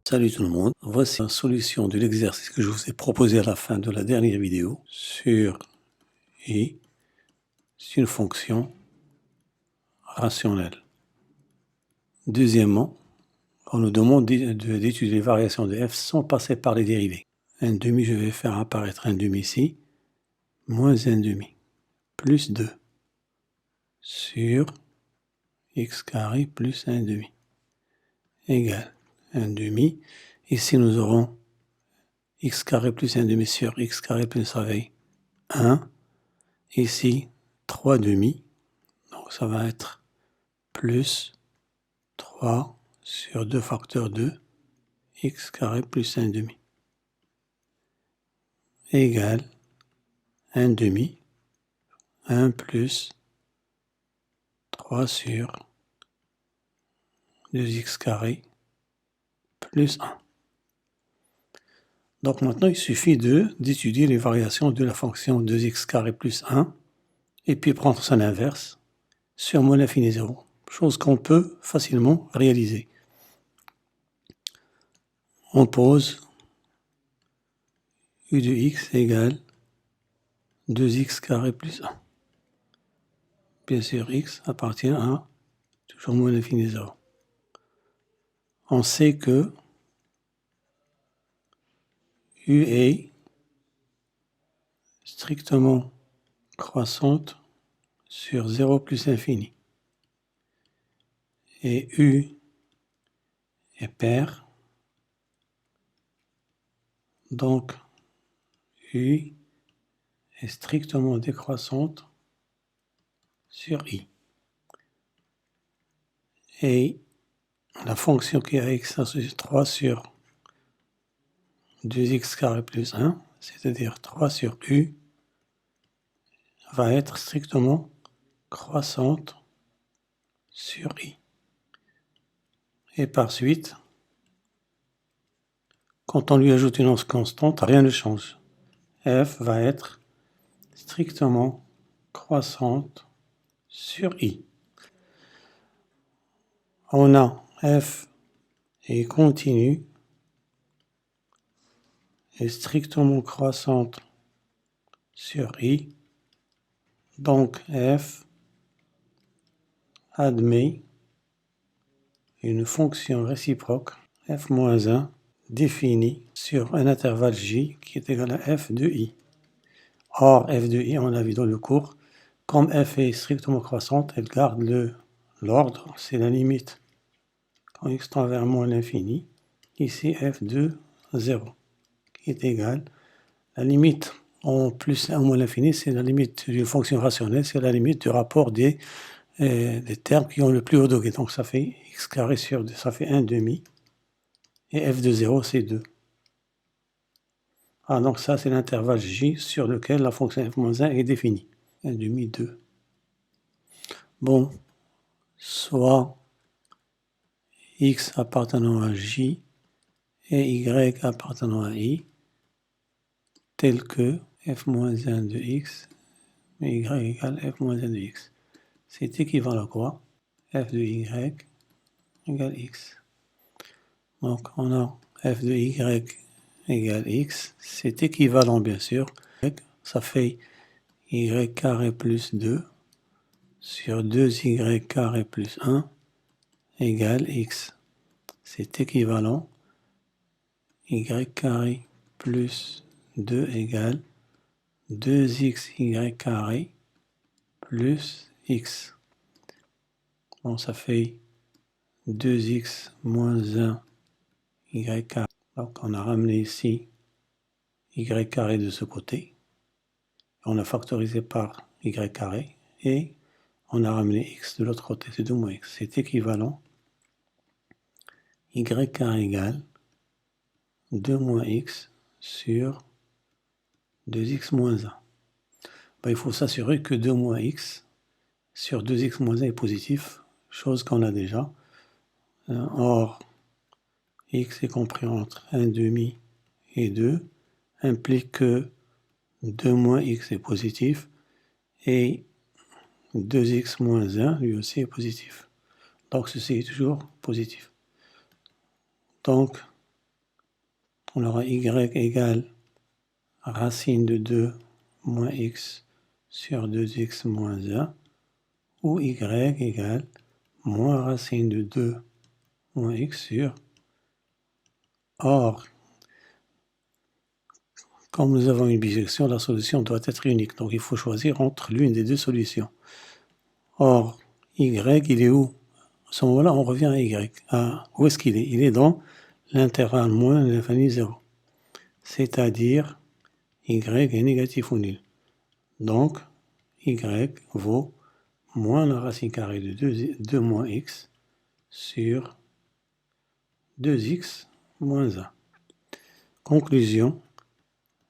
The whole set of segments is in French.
Salut tout le monde, voici la solution de l'exercice que je vous ai proposé à la fin de la dernière vidéo sur i, c'est une fonction rationnelle. Deuxièmement, on nous demande d'étudier les variations de f sans passer par les dérivés. 1,5, je vais faire apparaître 1,5 ici, moins 1,5, plus 2 sur x carré plus 1,5 égale 1,5. Ici nous aurons x carré plus 1,5 sur x carré plus 1. Ici, 3 demi, donc ça va être plus 3 sur 2 facteur 2, x carré plus 1 demi, égale 1 demi, 1 plus 3 sur 2x carré plus 1. Donc maintenant, il suffit d'étudier les variations de la fonction 2x carré plus 1, et puis prendre son inverse sur moins l'infini 0, chose qu'on peut facilement réaliser. On pose u de x égale 2x carré plus 1. Bien sûr, x appartient à toujours moins l'infini 0. On sait que u est strictement croissante sur 0 plus infini. Et u est pair, donc u est strictement décroissante sur i. Et la fonction qui a x associé 3 sur 2x carré plus 1, c'est-à-dire 3 sur u, va être strictement croissante sur i. Et par suite, quand on lui ajoute une once constante, rien ne change. F va être strictement croissante sur i. On a f est continue et strictement croissante sur i. Donc f admet une fonction réciproque f-1 définie sur un intervalle j qui est égal à f de i. Or, f de i, on l'a vu dans le cours, comme f est strictement croissante, elle garde l'ordre, c'est la limite quand x tend vers moins l'infini. Ici, f de 0, qui est égal, la limite en plus 1 moins l'infini, c'est la limite d'une fonction rationnelle, c'est la limite du rapport des termes qui ont le plus haut degré. Donc ça fait x carré sur 2, ça fait 1 demi, et f de 0, c'est 2. Ah, donc ça, c'est l'intervalle j sur lequel la fonction f-1 est définie. 1 demi, 2. Bon, soit x appartenant à j et y appartenant à i, tel que f-1 de x, y égale f-1 de x. C'est équivalent à quoi? F de y égale x. Donc on a f de y égale x, c'est équivalent bien sûr, ça fait y carré plus 2 sur 2y carré plus 1 égale x. C'est équivalent, y carré plus 2 égale 2xy carré plus x. Bon, ça fait 2x moins 1 y carré. Donc on a ramené ici y carré de ce côté. On a factorisé par y carré et on a ramené x de l'autre côté, c'est 2 moins x. C'est équivalent, y carré égale 2 moins x sur 2x moins 1. Ben, il faut s'assurer que 2 moins x sur 2x moins 1 est positif, chose qu'on a déjà. Or, x est compris entre 1 demi et 2, implique que 2 moins x est positif, et 2x moins 1, lui aussi, est positif. Donc ceci est toujours positif. Donc, on aura y égale racine de 2 moins x sur 2x moins 1, ou y égale moins racine de 2 moins x sur... Or, comme nous avons une bisection, la solution doit être unique. Donc il faut choisir entre l'une des deux solutions. Or, y, il est où? À ce moment-là, on revient à y. Où est-ce qu'il est? Il est dans l'intervalle moins l'infini 0. C'est-à-dire, y est négatif ou nul. Donc, y vaut moins la racine carrée de 2 moins x sur 2x moins 1. Conclusion,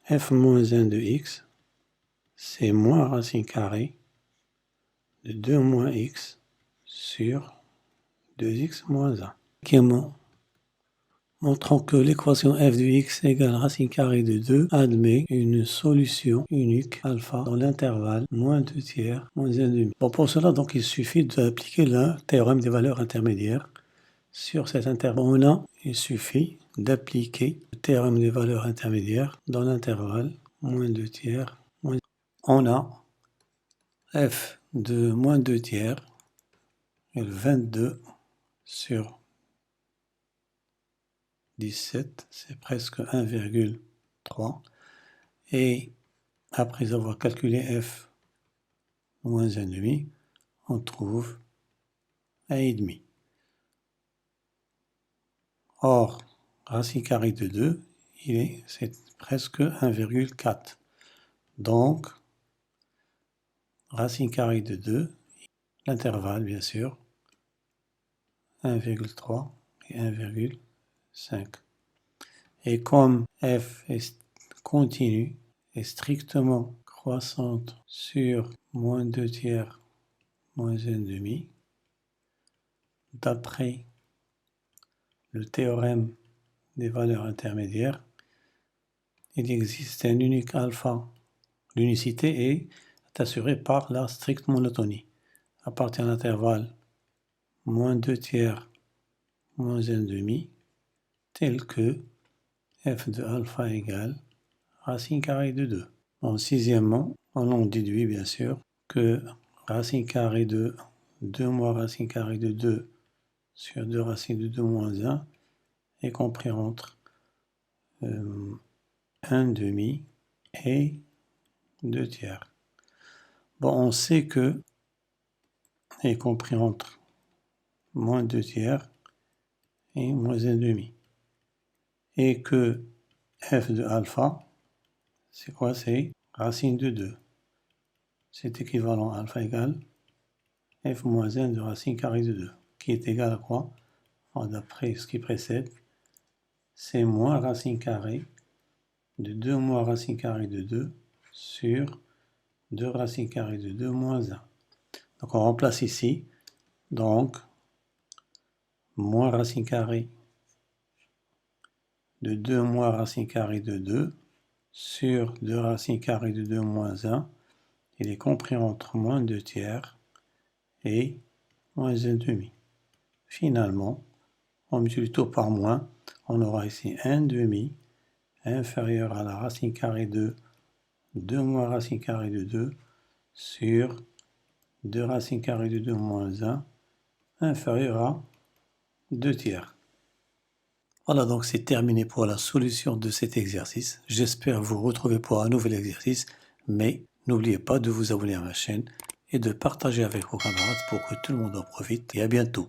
f moins 1 de x, c'est moins racine carrée de 2 moins x sur 2x moins 1. Cinquièmement, montrons que l'équation f de x égale racine carrée de 2 admet une solution unique alpha dans l'intervalle moins 2 tiers moins 1 demi. Bon, pour cela, donc, il suffit d'appliquer le théorème des valeurs intermédiaires sur cet intervalle. Il suffit d'appliquer le théorème des valeurs intermédiaires dans l'intervalle moins 2 tiers moins 1. On a f de moins 2 tiers égale 22 sur 17, c'est presque 1,3. Et après avoir calculé f moins 1,5, on trouve 1,5. Or, racine carrée de 2, c'est presque 1,4. Donc, racine carrée de 2, l'intervalle bien sûr, 1,3 et 1,5. Et comme f est continue et strictement croissante sur moins 2 tiers moins 1,5, d'après le théorème des valeurs intermédiaires, il existe un unique alpha. L'unicité est assurée par la stricte monotonie. À partir de l'intervalle moins 2 tiers moins 1,5, tel que f de alpha égale racine carrée de 2. En sixièmement, on en déduit bien sûr que racine carrée de 2 moins racine carrée de 2 sur 2 racine de 2 moins 1 est compris entre 1,5 et 2 tiers. Bon, on sait que est compris entre moins 2 tiers et moins 1,5. Et que f de alpha, c'est quoi? C'est racine de 2. C'est équivalent à alpha égale f moins 1 de racine carrée de 2, qui est égal à quoi? D'après ce qui précède, c'est moins racine carrée de 2 moins racine carrée de 2 sur 2 racine carrée de 2 moins 1. Donc on remplace ici, donc, moins racine carrée de 2 moins racine carrée de 2 sur 2 racine carrée de 2 moins 1, il est compris entre moins 2 tiers et moins 1,5. Finalement, on multiplie tout par moins, on aura ici 1,5 inférieur à la racine carrée de 2 moins racine carrée de 2 sur 2 racine carrée de 2 moins 1 inférieur à 2 tiers. Voilà, donc c'est terminé pour la solution de cet exercice. J'espère vous retrouver pour un nouvel exercice, mais n'oubliez pas de vous abonner à ma chaîne et de partager avec vos camarades pour que tout le monde en profite. Et à bientôt.